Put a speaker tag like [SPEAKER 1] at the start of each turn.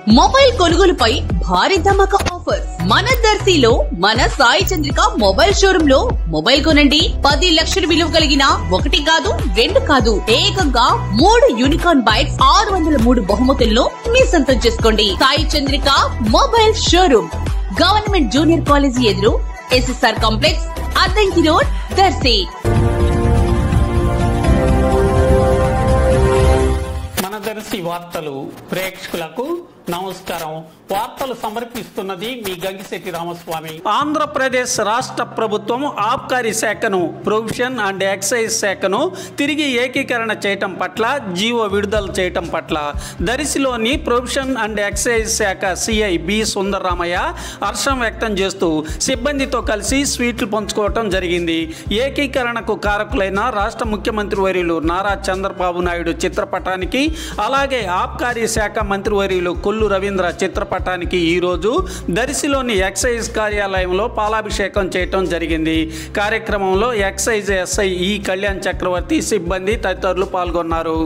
[SPEAKER 1] Mobile కొనుగోలుపై భారీ ధమాకా offer మన దర్శిలో మన సాయి చంద్రిక మొబైల్ షోరూమ్ లో మొబైల్ కొనండి 10 లక్షల విలువ కలిగిన 1 కాదు 2 కాదు ఏకంగా 3 యూనికార్న్ బైక్స్ 603 బహుమతులను మీ సొంతం చేసుకోండి. Sai Chandrika mobile showroom government junior college ఎదురు SSR complex Addanki road Darsi.
[SPEAKER 2] మన దర్శి వార్తలు ప్రేక్షకులకు నమస్కారం. వార్తలు సమర్పిస్తున్నది మీ గంగిశెట్టి రామస్వామి. ఆంధ్రప్రదేశ్ రాష్ట్ర ప్రభుత్వం ఆబ్కారీ శాఖను ప్రొవిషన్ అండ్ ఎక్సైజ్ శాఖను తిరిగి ఏకీకరణ చేయటం పట్ల జీవో విడుదల చేయటం పట్ల దర్శిలోని ప్రొవిషన్ అండ్ ఎక్సైజ్ శాఖ సిఐ బి సుందరరామయ్య హర్షం వ్యక్తం చేస్తూ సిబ్బందితో కలిసి స్వీట్లు పంచుకోవటం జరిగింది. ఏకీకరణకు కారకులైన రాష్ట్ర ముఖ్యమంత్రి వర్యులు నారా చంద్రబాబు నాయుడు చిత్రపటానికి అలాగే ఆబ్కారీ శాఖ మంత్రి వర్యులు కొల్లు రవీంద్ర చిత్రపటానికి ఈరోజు దర్శిలోని ఎక్సైజ్ కార్యాలయంలో పాలాభిషేకం చేయటం జరిగింది. కార్యక్రమంలో ఎక్సైజ్ ఎస్ఐ ఈ కళ్యాణ్ చక్రవర్తి సిబ్బంది తదితరులు పాల్గొన్నారు.